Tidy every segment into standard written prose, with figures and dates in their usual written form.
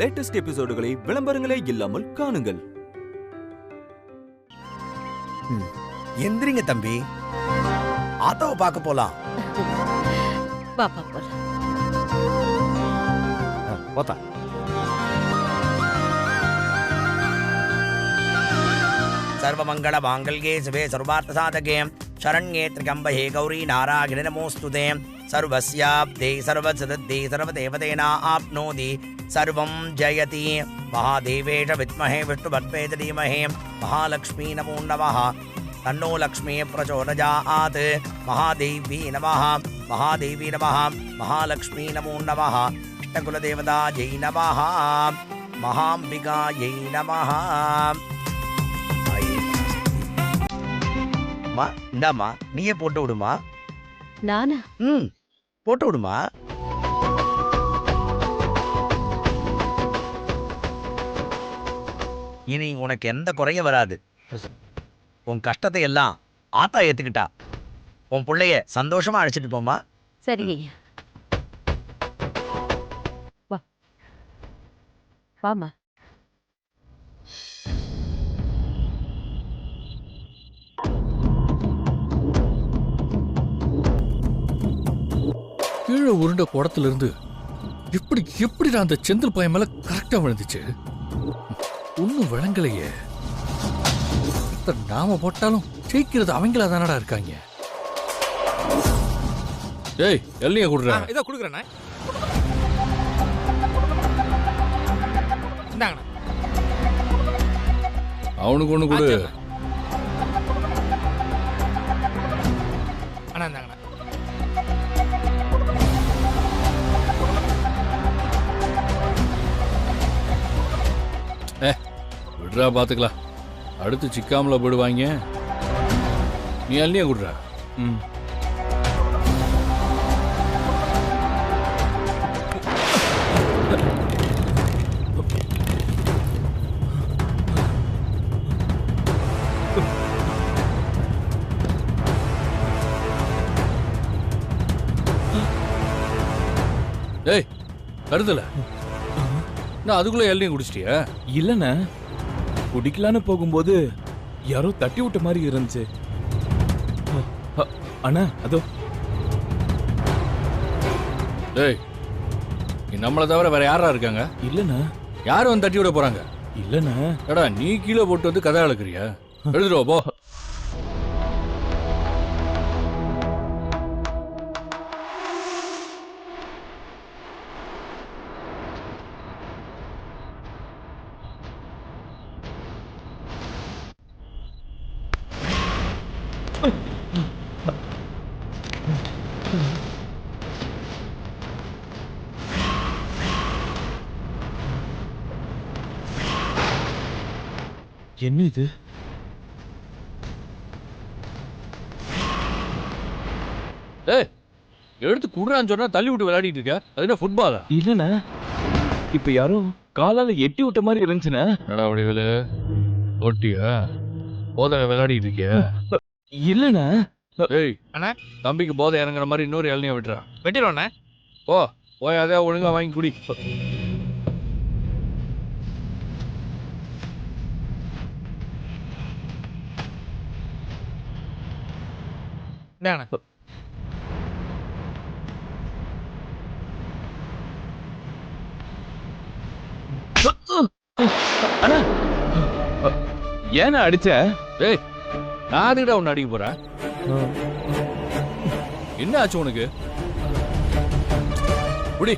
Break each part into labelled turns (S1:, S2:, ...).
S1: Latest எபிசோடுகளை விளம்பரங்களே இல்லாமல் காணுங்கள்.
S2: எந்திரிங்க தம்பி, ஆத்தோவை பார்க்க போலாம்.
S3: பாப்பா போலாம்.
S2: போத்தா. सर्वमंगल मांगल्ये शिवे सर्वार्थ साधके शरण्ये त्र्यंबके गौरी नारायणि नमोस्तुते सर्वस्याब्दे सर्वसिद्धे सर्वदेवतेना आप्नोति सर्वं जयति महादेवेश विद्महे विष्णुपत्नी धीमहि महालक्ष्मी नमो नमः तन्नो लक्ष्मी प्रचोदयात् महादेवी नमः महालक्ष्मी नमो नमः इष्टकुलदेवतायै नमः महाम्बिकायै नमः. இந்தாமா, நீயே போட்டு விடுமா.
S3: நானா?
S2: போட்டு விடுமா. இனி உனக்கு எந்த குறையும் வராது. உன் கஷ்டத்தை எல்லாம் ஆத்தா ஏத்துக்கிட்டா. உன் பிள்ளைய சந்தோஷமா அழைச்சிட்டு போமா.
S3: சரிங்க. வா வாமா.
S4: கீழே உருண்ட குடத்துல இருந்து எப்படி அந்த செந்தில் பையன் மேல கரெக்டா விழுந்துச்சு. ஒன்னும் விளங்கலையே. நாம போட்டாலும் ஜெயிக்கிறது அவங்களா தானடா இருக்காங்க. ஏய், எல்லைய குடுறா.
S5: இதோ குடுக்குறேண்ணே. இந்தாங்கண்ணா.
S4: அவனுக்கு ஒண்ணு கொடு.
S5: அண்ணா இந்தாங்கண்ணா.
S4: விடுறா, பாத்துக்கலாம். அடுத்து சிக்காமல போடுவாங்க. நீ அள்ளியா குடுறா. ஏய், கருதல நான் அதுக்குள்ள எல்லையும் குடிச்சிட்டியா?
S6: இல்லண்ணா, குடிக்கலான்னு போகும்போது யாரோ தட்டி விட்ட மாதிரி இருந்துச்சு. அண்ணா அதோ.
S4: டேய், நீ நம்மளை தவிர வேற யாரா இருக்காங்க?
S6: இல்லண்ணா.
S4: யாரும் வந்து தட்டி விட போறாங்க?
S6: இல்லண்ணா.
S4: எடா, நீ கீழே போட்டு வந்து கதை அளக்குறியா? எழுதுருவா போ.
S6: என்ன இது?
S4: ஏய், எடுத்து குடுறான்னு சொன்னா தள்ளி விட்டு விளையாடிட்டு இருக்க. அது என்ன ஃபுட்பாலா?
S6: இல்லண்ணா, இப்ப யாரும் காலால எட்டி விட்ட மாதிரி இருந்துச்சுண்ணா.
S4: என்னடா வடிவேலு, ஓட்டியா போதை விளையாடிட்டு இருக்கியா?
S6: இல்லண்ணா.
S4: ஏய்
S5: அண்ணா,
S4: தம்பிக்கு போதை இறங்குற மாதிரி இன்னொரு இளநியா விட்டுறா.
S5: வெட்டிடுவோண்ணே.
S4: போய் அதே ஒழுங்கா வாங்கி குடி.
S5: இந்தாங்கண்ணா.
S6: அண்ணா, ஏன்னா அடிச்ச?
S4: ஏய், நான் அதுக்கிட்ட உன்னை அடிக்க போறேன். என்ன ஆச்சு உனக்கு? குடி.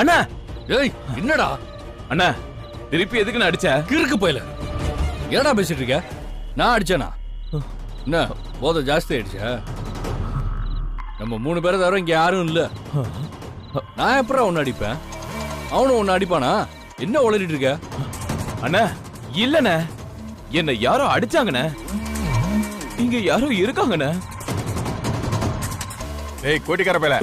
S6: அண்ணா.
S4: ஏய், என்னடா?
S6: அண்ணா, திருப்பி எதுக்கு நான் அடிச்ச?
S4: கிறுக்கு போயில ஏடா பேசிட்டு இருக்க? நான் அடிச்சேனா? என்ன போதை ஜாஸ்தி ஆயிடுச்சா? நம்ம 3 பேரை தவிர இங்க யாரும் இல்ல. நான் எப்பறம் ஒன்னு அடிப்பேன்? அவனும் ஒன்னு அடிப்பானா? என்ன உளறிட்டு இருக்க?
S6: அண்ணா, இல்லண்ணா, என்ன யாரோ அடிச்சாங்கண்ணா. இங்க யாரோ இருக்காங்கண்ணா.
S7: ஏய், கோட்டிக்கார பேல.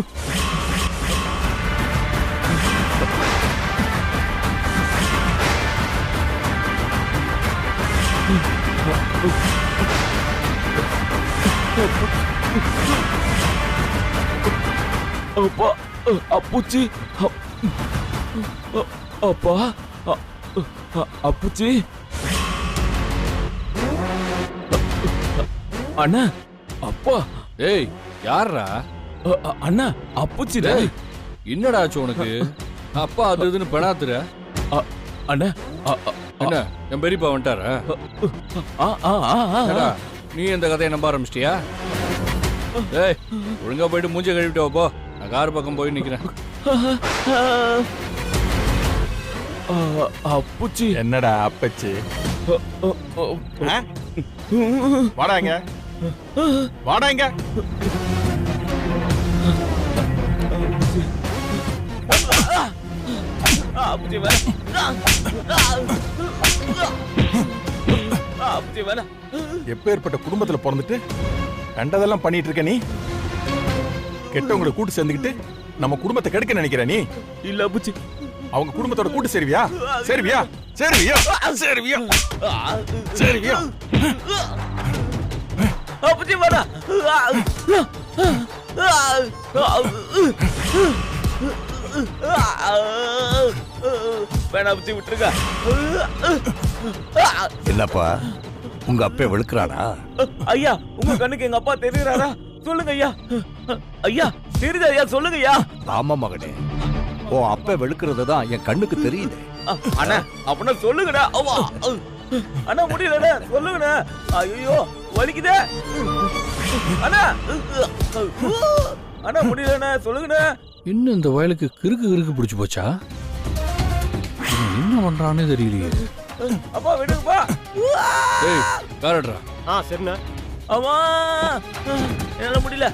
S6: அப்பா அப்புச்சி அப்பா அப்புச்சி அண்ணா அப்பா
S4: ஏய் யாரா
S6: அண்ணா அப்புச்சி
S4: டேய் என்னடா ஆச்சு உனக்கு? அப்பா அது இதுன்னு பெணாத்துற.
S6: அண்ணா
S4: என்ன என் பெரியப்பா வந்துட்டாரா? என்னடா, நீ இந்த கதையை நம்ப ஆரம்பிச்சிட்டியா? ஏய் ஒழுங்கா போயிட்டு மூஞ்ச கழுவிட்டு வா போ. நான் கார் பக்கம் போய் நிக்கிறேன்.
S6: அப்புச்சி
S5: என்னடா அப்பச்சி? வாடாங்க வாடாங்க. எப்பேற்பட்ட குடும்பத்துல பிறந்துட்டு கண்டதெல்லாம் பண்ணிட்டு இருக்க நீ? கெட்டவங்களை கூட்டு சேர்ந்துக்கிட்டு நம்ம குடும்பத்தை கெடுக்க நினைக்கிற நீ?
S6: இல்ல அப்புச்சி,
S5: அவங்க குடும்பத்தோட கூட்டு சேருவியா? சேருவியா? சேருவியா? சேருவியா? சேருவியா?
S6: அப்புச்சி வேணா. வேணா அப்புச்சி விட்டுருங்க.
S7: என்னப்பா உங்க அப்பே வெளுக்கிறானா?
S6: ஐயா உங்க கண்ணுக்கு எங்க அப்பா தெரியுறாரா? சொல்லுங்க ஐயா. ஐயா தெரியுது ஐயா, சொல்லுங்க ஐயா.
S7: ஆமா மகனே, ஓ அப்பே வெளுக்கிறது தான் என் கண்ணுக்கு தெரியுது.
S6: அண்ணா அப்படின்னா சொல்லுங்கண்ணா. அவ்வா அண்ணா முடியலண்ணா, சொல்லுங்கண்ணா. ஐயோ வலிக்குதே அண்ணா. அண்ணா முடியலண்ணா, சொல்லுங்கண்ணா.
S4: இன்னும் இந்த வயலுக்கு கிறுக்கு பிடிச்சு போச்சா? இவன் என்ன பண்றானே தெரியலையே.
S6: அப்பா விடுங்கப்பா.
S4: ஏய் காரட்ரா.
S5: சரிண்ணா.
S6: அம்மா என்னால முடியல.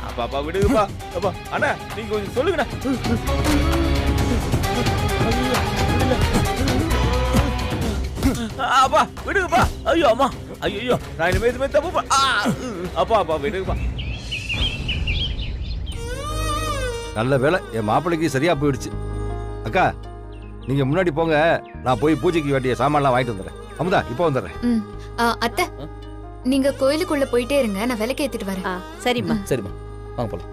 S6: அப்பா அப்பா விடுங்கப்பா. அப்பா அண்ணா நீங்க கொஞ்சம் சொல்லுங்கண்ணா. அப்பா விடுங்கப்பா. ஐயோ அம்மா, ஐயோ நான் இனிமே எதுவுமே தப்பு அப்பா அப்பா விடுங்கப்பா.
S7: நல்ல வேலை என் மாப்பிள்ளைக்கு சரியா போயிடுச்சு. அக்கா நீங்க முன்னாடி போங்க, நான் போய் பூஜைக்கு வேண்டிய சாமான்லாம் வாங்கிட்டு வந்துடுறேன். அமுதா இப்போ வந்துடுறேன்.
S8: அத்தை நீங்க கோயிலுக்குள்ள போயிட்டே இருங்க, நான் விளக்கு ஏத்திட்டு வரேன்.
S3: சரிம்மா.
S6: சரிம்மா வாங்க போலாம்.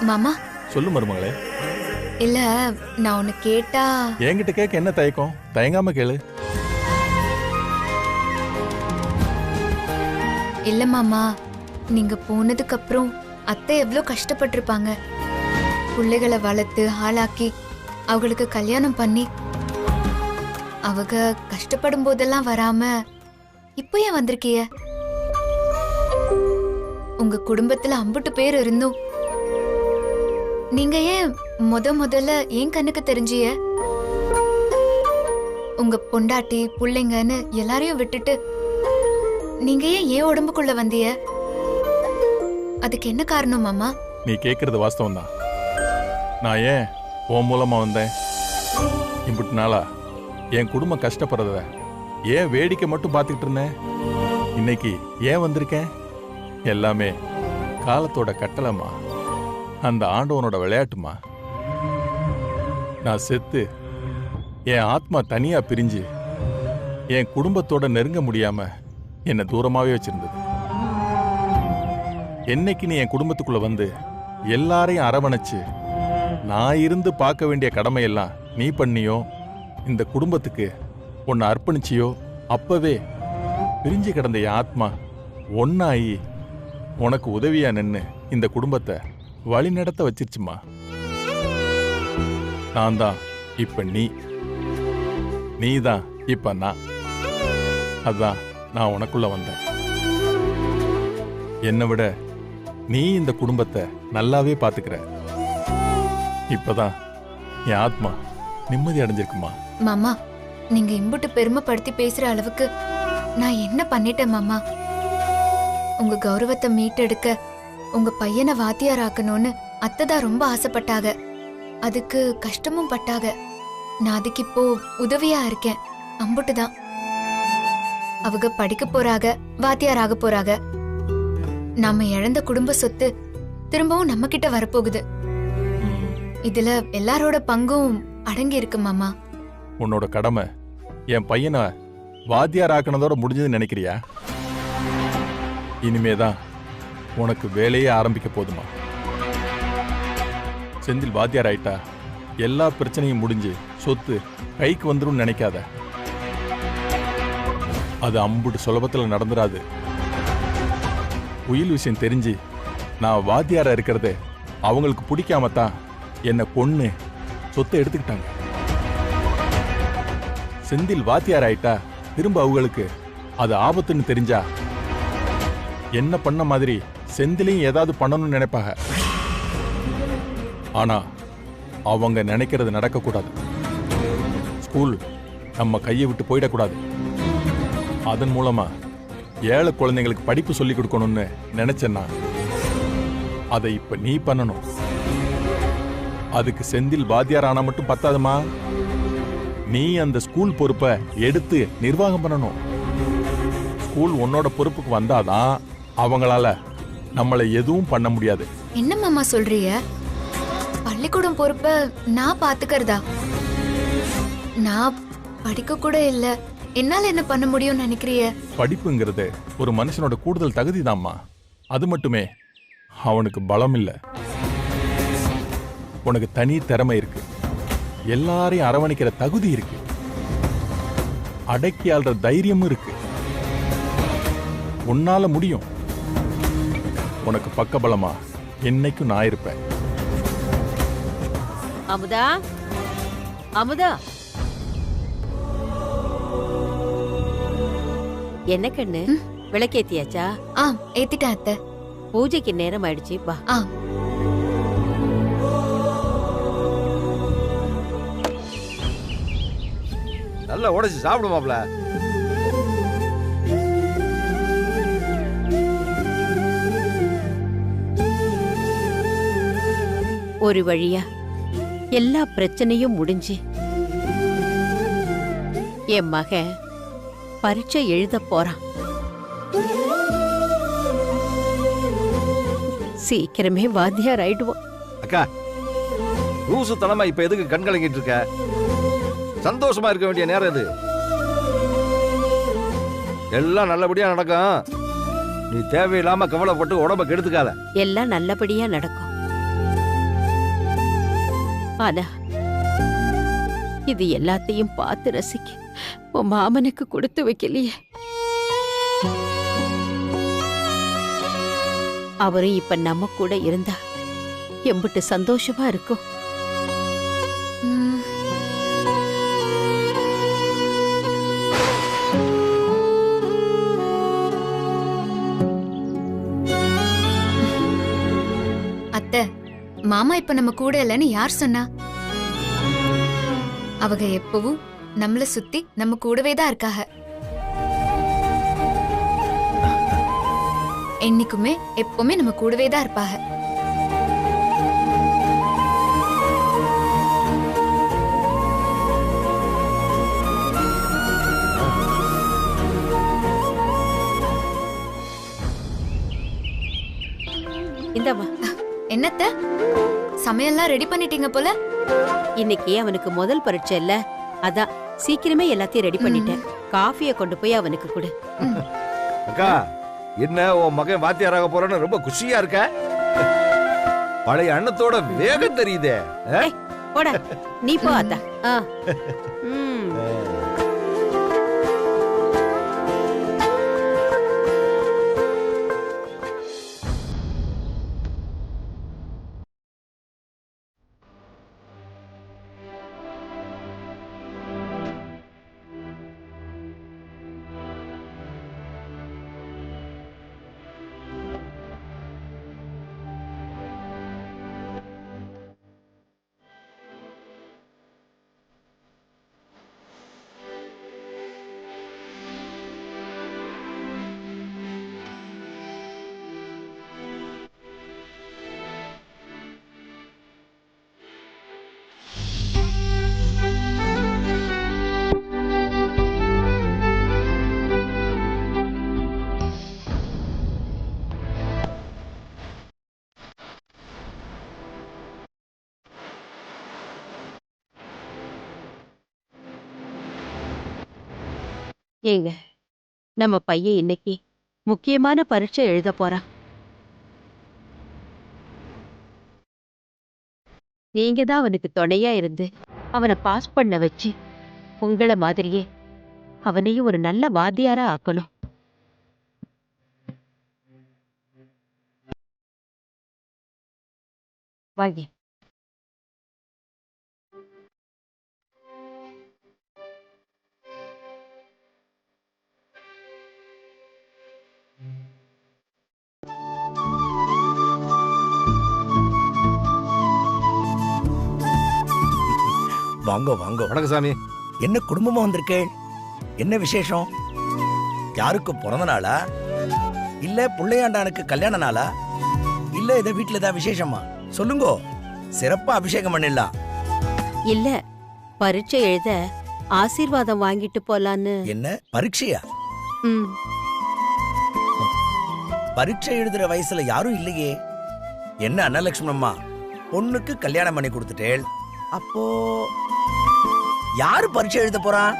S8: மாமா
S5: சொல்லு மருமகளே.
S8: இல்ல நான் உன்னை கேட்டா.
S5: என்கிட்ட கேட்க என்ன தயக்கம்? தயங்காம கேளு.
S8: இல்ல மாமா, நீங்க போனதுக்கு அப்புறம் அத்தை எவ்வளவு கஷ்டப்பட்டிருப்பாங்க. பிள்ளைகளை வளர்த்து ஆளாக்கி அவங்களுக்கு கல்யாணம் பண்ணி அவங்க கஷ்டப்படும் போதெல்லாம் வராம இப்போ ஏன் வந்திருக்கிய? உங்க குடும்பத்துல அம்புட்டு பேர் இருந்தும் நீங்க ஏன் முதல்ல ஏன் கண்ணுக்கு தெரிஞ்சிய? உங்க பொண்டாட்டி புள்ளைங்கன்னு எல்லாரையும் விட்டுட்டு நீங்க ஏன் உடம்புக்குள்ள வந்திய? அதுக்கு என்ன காரணம் மாமா?
S5: நீ கேட்கறது வாஸ்தவம் தான். நான் ஏன் உன் மூலமா வந்தேன்? இப்படி நாளா என் குடும்பம் கஷ்டப்படுறத ஏன் வேடிக்கை மட்டும் பார்த்துக்கிட்டு இருந்தேன்? இன்னைக்கு ஏன் வந்திருக்கேன்? எல்லாமே காலத்தோட கட்டளமா, அந்த ஆண்டவனோட விளையாட்டுமா. நான் செத்து என் ஆத்மா தனியா பிரிஞ்சு என் குடும்பத்தோட நெருங்க முடியாம என்னை தூரமாவே வச்சிருந்தது. என்னைக்கு நீ என் குடும்பத்துக்குள்ள வந்து எல்லாரையும் அரவணைச்சு நான் இருந்து பார்க்க வேண்டிய கடமையெல்லாம் நீ பண்ணியோ, இந்த குடும்பத்துக்கு உன்னை அர்ப்பணிச்சியோ, அப்பவே பிரிஞ்சு கிடந்த என் ஆத்மா ஒன்னாயி உனக்கு உதவியா நின்னு இந்த குடும்பத்தை வழி நடத்த வச்சிருச்சுமா. நான் தான் இப்ப நீ தான் இப்ப நான். அதான் நான் உனக்குள்ள வந்தேன். என்னை விட நீ இந்த குடும்பத்தை நல்லாவே பாத்துக்கிற. இப்பதான் என் ஆத்மா நிம்மதி அடைஞ்சிருக்குமா.
S8: மாமா நீங்க இம்புட்டு பெருமைப்படுத்தி பேசுற அளவுக்கு நான் என்ன பண்ணிட்டேன் மாமா? உங்க கௌரவத்தை மீட்டெடுக்க உங்க பையனை வாத்தியாராக்கணும்னு அத்தை தான் ரொம்ப ஆசைப்பட்டாங்க. அதுக்கு கஷ்டமும் பட்டாக. நான் அதுக்கு இப்போ உதவியா இருக்கேன். அம்புட்டுதான். அவங்க படிக்க போறாங்க, வாத்தியாராக போறாங்க. நாம இழந்த குடும்ப சொத்து திரும்பவும் நம்ம கிட்ட வரப்போகுது. இதுல எல்லாரோட பங்கும் அடங்கி இருக்கு மாமா.
S5: உன்னோட கடமை என் பையனை வாத்தியார் ஆக்கினதோட முடிஞ்சதுன்னு நினைக்கிறியா? இனிமேதான் உனக்கு வேலையே ஆரம்பிக்க போதுமா? செந்தில் வாத்தியார் ஆயிட்டா எல்லா பிரச்சனையும் முடிஞ்சு சொத்து கைக்கு வந்துடும் நினைக்காத. அது அம்புட்டு சுலபத்துல நடந்துராது. உயில் விஷயம் தெரிஞ்சு நான் வாத்தியாரா இருக்கிறது அவங்களுக்கு பிடிக்காமத்தான் என்னை கொன்னு சொத்தை எடுத்துக்கிட்டாங்க. செந்தில் வாத்தியார் ஆயிட்டா திரும்ப அவங்களுக்கு அது ஆபத்துன்னு தெரிஞ்சா என்ன பண்ண மாதிரி செந்திலையும் ஏதாவது பண்ணணும்னு நினைப்பாங்க. ஆனா அவங்க நினைக்கிறது நடக்கக்கூடாது. ஸ்கூல் நம்ம கையை விட்டு போயிடக்கூடாது. அதன் மூலமா ஏழை குழந்தைங்களுக்கு படிப்பு சொல்லி கொடுக்கணும்னு நினைச்சேன்னா அதை இப்ப நீ பண்ணணும். அதுக்கு செந்தில் வாத்தியார் ஆனா மட்டும் பத்தாதுமா, நீ அந்த ஸ்கூல் பொறுப்பை எடுத்து நிர்வாகம் பண்ணணும். ஸ்கூல் உன்னோட பொறுப்புக்கு வந்தாதான் அவங்களால நம்மளை எதுவும் பண்ண முடியாது.
S8: என்ன மாமா சொல்றீங்க? பள்ளிக்கூடம் பொறுப்ப நான் பாத்துக்கிறதா? நான் படிக்க கூட இல்ல, என்னால என்ன பண்ண முடியும்னு நினைக்கிறிய?
S5: படிப்புங்கிறது ஒரு மனுஷனோட கூடுதல் தகுதிதாம்மா. அது மட்டுமே அவனுக்கு பலம் இல்ல. உனக்கு தனி திறமை இருக்கு, எல்லாரையும் அரவணைக்கிற தகுதி இருக்கு, அடக்கி ஆள்ற தைரியமும் இருக்கு. உன்னால முடியும். உனக்கு பக்கபலமா என்னைக்கும் நான் இருப்பேன்.
S3: அமுதா, அமுதா, என்ன கண்ணு விளக்கேத்தியாச்சா?
S8: ஏத்திட்டேன் அத்தை.
S3: பூஜைக்கு நேரம் ஆயிடுச்சு, வா.
S7: நல்லா உடைச்சு சாப்பிடுமாப்ல.
S3: ஒரு வழியா எல்லா பிரச்சனையும் முடிஞ்சு என் மகன் பரீட்சை எழுத போறான். சீக்கிரமே வாத்தியார் ஆயிடுவோம்.
S7: அக்கா, லூசுத்தனமா இப்ப எதுக்கு கண் கலங்கிட்டு இருக்க? சந்தோஷமா இருக்க வேண்டிய நேரம் இது. எல்லாம் நல்லபடியா நடக்கும். நீ தேவையில்லாம கவலைப்பட்டு உடம்ப கெடுத்துக்காத.
S3: எல்லாம் நல்லபடியா நடக்கும். ஆனா இது எல்லாத்தையும் பார்த்து ரசிக்க உன் மாமனுக்கு கொடுத்து வைக்கலையே. அவரும் இப்ப நம்ம கூட இருந்தா எம்பிட்டு சந்தோஷமா இருக்கும்.
S8: அத்தை, மாமா இப்ப நம்ம கூட இல்லைன்னு யார் சொன்னா? அவங்க எப்பவும் நம்மள சுத்தி நம்ம கூடவே தான் இருக்காக. என்னைக்குமே எப்பவுமே நம்ம கூடவே தான் இருப்பாக.
S3: இந்தம்மா.
S8: என்னத்த சமையல்லாம் ரெடி பண்ணிட்டீங்க போல?
S3: இன்னைக்கு அவனுக்கு முதல் பரீட்சை இல்ல, அதான் சீக்கிரமே எல்லாத்தையும் ரெடி பண்ணிட்டேன். காஃபியை கொண்டு போய் அவனுக்கு கொடு.
S7: அக்கா, என்ன உன் மகன் வாத்தியாராக போறன்னு ரொம்ப குஷியா இருக்க? பழைய அண்ணத்தோட வேகம் தெரியுதே.
S3: போட, நீ போ அத்தா. ஏங்க நம்ம பையன் இன்னைக்கு முக்கியமான பரீட்சை எழுத போறான். நீங்க தான் அவனுக்கு துணையா இருந்து அவனை பாஸ் பண்ண வச்சு உங்களை மாதிரியே அவனையும் ஒரு நல்ல வாத்தியாரா ஆக்கணும். வாங்க.
S2: வாங்க வாங்க.
S7: வணக்கம் சாமி.
S2: என்ன குடும்பமா வந்திருக்கேன்? என்ன விசேஷம்? யாருக்கு பிறந்த நாளா, இல்ல புள்ளையாண்டானுக்கு கல்யாண நாளா, இல்ல இத வீட்டுல ஏதாவது விசேஷமா? சொல்லுங்க, சிறப்பா அபிஷேகம் பண்ணிடலாம்.
S3: இல்ல, பரீட்சை எழுத ஆசீர்வாதம் வாங்கிட்டு போலான்னு.
S2: என்ன பரீட்சையா?
S3: ம்,
S2: பரீட்சை எழுதுற வயசுல யாரும் இல்லையே. என்ன அன்னலட்சுமணம்மா, பொண்ணுக்கு கல்யாணம் பண்ணி கொடுத்துட்டேள், அப்போ யாரு பரீட்சை எழுத போறான்?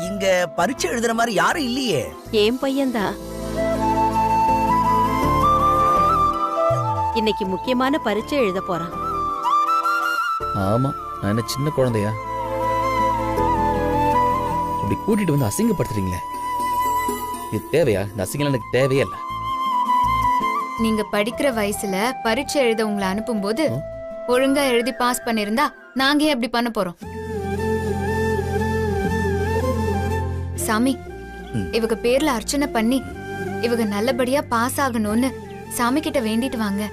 S2: இங்க பரீட்சை எழுதுற மாதிரி யாரும் இல்லையே.
S3: என் பையன்தான். இன்னைக்கு முக்கியமான பரீட்சை எழுத போறான்.
S6: ஆமா, நான் என்ன சின்ன குழந்தையா? அப்படி கூட்டிட்டு வந்து அசிங்கப்படுத்துறீங்களே, இது தேவையா? இந்த அசிங்கம் எனக்கு தேவையே இல்லை.
S8: நீங்க படிக்கிற வயசுல பரீட்சை எழுத உங்களை அனுப்பும்போது ஒழுங்கா எழுதி பாஸ் பண்ணிருந்தா நாங்க ஏன் அப்படி பண்ண போறோம்? சாமி, இவங்க பேர்ல அர்ச்சனை பண்ணி இவங்க நல்லபடியா பாஸ் ஆகணும்னு சாமி கிட்ட வேண்டிட்டு வாங்க.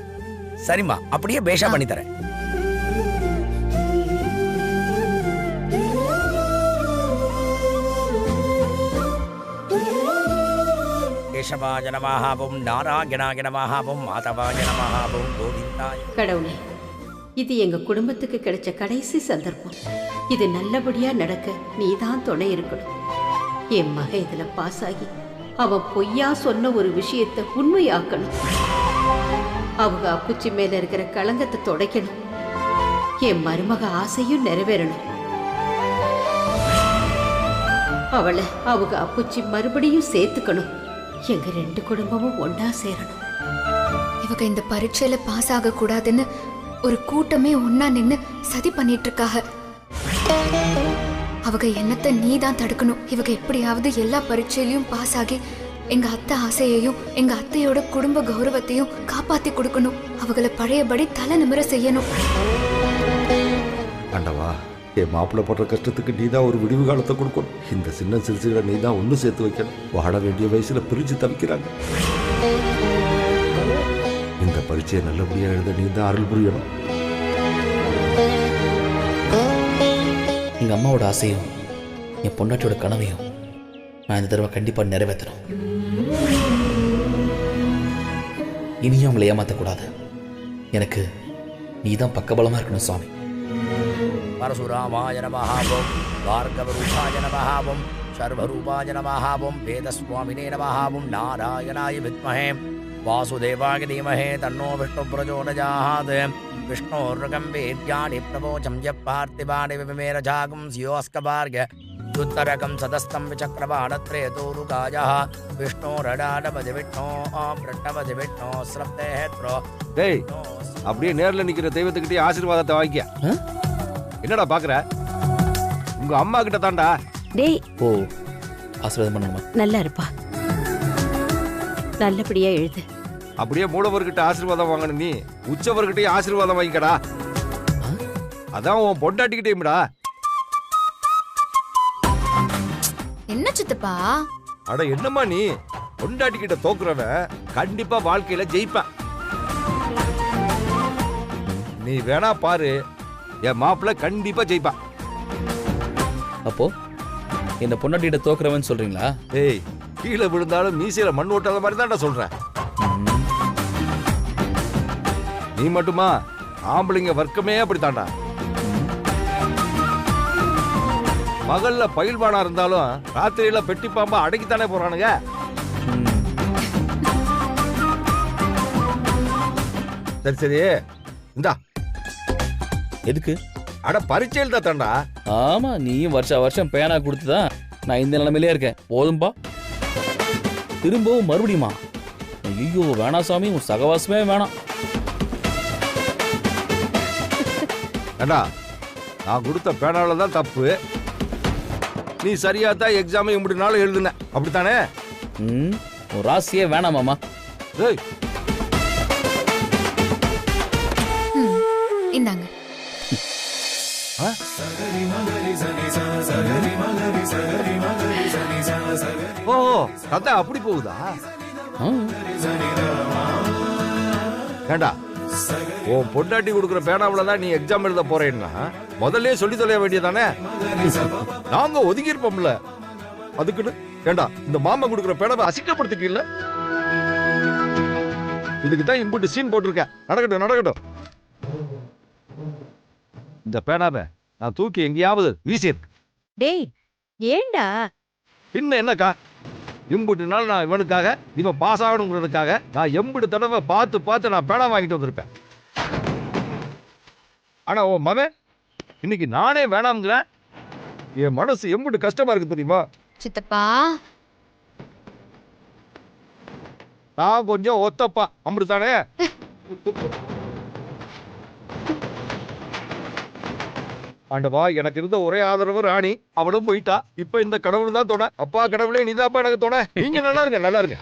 S2: சரிம்மா, அப்படியே பேஷா பண்ணி தரேன். கேசவாய நமஹாவும் நாராயணாய நமஹாவும் மாதவாய நமஹாவும் கோவிந்தாய.
S3: கடவுளே, இது எங்க குடும்பத்துக்கு கிடைச்ச கடைசி சந்தர்ப்பம். இது நல்லபடியா நடக்க நீதான் துணை இருக்கணும். என் மக இதுல பாஸ் ஆகி அவன் பொய்யா சொன்ன ஒரு விஷயத்தை உண்மையாக்கணும். அவங்க அப்புச்சி மேல இருக்கிற களங்கத்தை துடைக்கணும். என் மருமக ஆசையும் நிறைவேறணும். அவளை அவங்க அப்புச்சி மறுபடியும் சேர்த்துக்கணும். எங்க 2 குடும்பமும் ஒன்னா சேரணும்.
S8: இவங்க இந்த பரீட்சையில பாஸ் ஆக கூடாதுன்னு ஒரு கூட்டமே ஒன்னா நின்னு சதி பண்ணிட்டு இருக்காக. அவங்க எண்ணத்தை நீ தான் தடுக்கணும். இவங்க எப்படியாவது எல்லா பரீட்சையிலையும் பாஸ் ஆகி எங்க அத்தை ஆசையையும் எங்க அத்தையோட குடும்ப கௌரவத்தையும் காப்பாத்தி கொடுக்கணும். அவங்கள பழையபடி தலை நிமிர செய்யணும்.
S7: ஆண்டவா, என் மாப்பிள்ளை போடுற கஷ்டத்துக்கு நீ தான் ஒரு விடிவு காலத்தை கொடுக்கணும். இந்த சின்ன சிறுசுகளை நீ தான் ஒன்று சேர்த்து வைக்கணும். வாழ வேண்டிய வயசுல பிரிஞ்சு தவிக்கிறாங்க. இந்த பரீட்சையை நல்லபடியா எழுத நீ தான் அருள் புரியணும்.
S6: எங்க அம்மாவோட ஆசையும் என் பொண்டாட்டியோட கனவையும் நான் இந்த தடவை கண்டிப்பா நிறைவேற்றணும். இனியும் அவங்களை ஏமாற்றக்கூடாது. எனக்கு நீ தான் பக்கபலமா இருக்கணும் சுவாமி.
S2: பரசுராமாய நமஹாவும் பார்கவரூபாய நமஹாவும் சர்வரூபாய நமஹாவும் வேதஸ்வாமினே நமஹாவும் நாராயணாய வித்மஹே வாசுதேவாய தீமஹே தன்னோ விஷ்ணு பிரச்சோதயாத். விஷ்ணோர்ருகம் வேத்யானி பிரபோச்சம் ய பார்த்திபானி விமேரஜாகும் சியோஸ்கபார்க துத்தரகம் சதஸ்தம் விசக்ரபாணத்ரேதோருகாயः விஷ்ணோரடாடபதி விஷ்ணோ பிரட்டபதி விஷ்ணோ ஸ்ரப்தேத்ரோ.
S7: டேய், அப்படியே நேர்ல நிக்கிற தெய்வத்துக்கிட்டே ஆசீர்வாதத்தை வாங்கிக்க. என்னடா பாக்குற? உங்க அம்மா கிட்ட தாண்டா.
S3: டேய்,
S6: ஓ, ஆசீர்வாதம் பண்ணணுமா?
S3: நல்லா இருப்பா, நல்லபடியா எழுது.
S7: அப்படியே மூடவர்கிட்ட ஆசீர்வாதம் வாங்கணும். நீ உச்சவர்கிட்டயும் ஆசீர்வாதம் வாங்கிக்கடா. அதான் உன் பொண்டாட்டிக்கிட்டேயும்டா.
S8: என்ன சித்தப்பா?
S7: அட என்னம்மா நீ, பொண்டாட்டிக்கிட்ட தோக்குறவன் கண்டிப்பா வாழ்க்கையில ஜெயிப்பான். நீ வேணா பாரு, என் மாப்பிள்ள கண்டிப்பா ஜெயிப்பான்.
S6: அப்போ இந்த பொண்டாட்டிகிட்ட தோக்குறவன் சொல்றீங்களா?
S7: ஏய், கீழே விழுந்தாலும் மீசையில மண் ஓட்டாத மாதிரி தான்டா சொல்றேன். நீ மட்டுமா, ஆம்பளைங்க வர்க்கமே அப்படித்தாண்டா. மகள்ல பயில்வானா இருந்தாலும் ராத்திரியில பெட்டி பாம்பா அடக்கித்தானே போறானுங்க. சரி சரி, இந்தா.
S6: எதுக்கு?
S7: அட பரீட்சையில் தாண்டா.
S6: ஆமா, நீயும் வருஷம் பேனா கொடுத்துதான் நான் இந்த நிலைமையிலே இருக்கேன். போதும்பா. திரும்பவும் மறுபடியுமா? ஐயோ வேணாம் சாமி, உன் சகவாசமே வேணாம்.
S7: ஏண்டா நான் கொடுத்த பேனால தான் தப்பு. நீ சரியா தான் எக்ஸாமை இப்படி நாள் எழுதுன, அப்படித்தானே?
S6: ஒரு ராசியே வேணாம் மாமா.
S7: டேய்
S8: இந்தாங்க.
S7: ஓ கதை அப்படி போகுதா? ஏண்டா உன் பொண்டாட்டி கொடுக்குற பேனாவில தான் நீ எக்ஸாம் எழுத போறேன்னா முதல்ல சொல்லி தொலைய வேண்டியதானே? நாங்க ஒதுங்கி இருப்போம்ல, அதுக்குன்னு ஏண்டா இந்த மாமா கொடுக்குற பேனாவை அசிங்கப்படுத்திட்டு இல்ல? இதுக்கு தான் இம்புட்டு சீன் போட்டிருக்கேன். நடக்கட்டும் நடக்கட்டும். இந்த பேனாவை நான் தூக்கி எங்கேயாவது வீசியிருக்கு.
S3: டேய் ஏண்டா?
S7: இன்னும் என்னக்கா, இம்புட்டு நாள் நான் இவனுக்காக, இவன் பாஸ் ஆகணுங்கிறதுக்காக நான் எம்புட்டு தடவை பார்த்து பார்த்து நான் பேனா வாங்கிட்டு வந்திருப்பேன். ஆனா ஓ மகன் இன்னைக்கு நானே வேணாம்ங்கிறேன். என் மனசு எம்புட்டு கஷ்டமா இருக்கு தெரியுமா?
S8: சித்தப்பா
S7: நான் கொஞ்சம் ஒத்தப்பா, அம்புட்டுதானே? ஆண்டவா, எனக்கு இருந்த ஒரே ஆதரவு ராணி, அவளும் போயிட்டா. இப்ப இந்த கடவுள் தான் துணை. அப்பா கடவுளே, நீதான்ப்பா எனக்கு துணை. நீங்க நல்லா இருங்க, நல்லா இருங்க.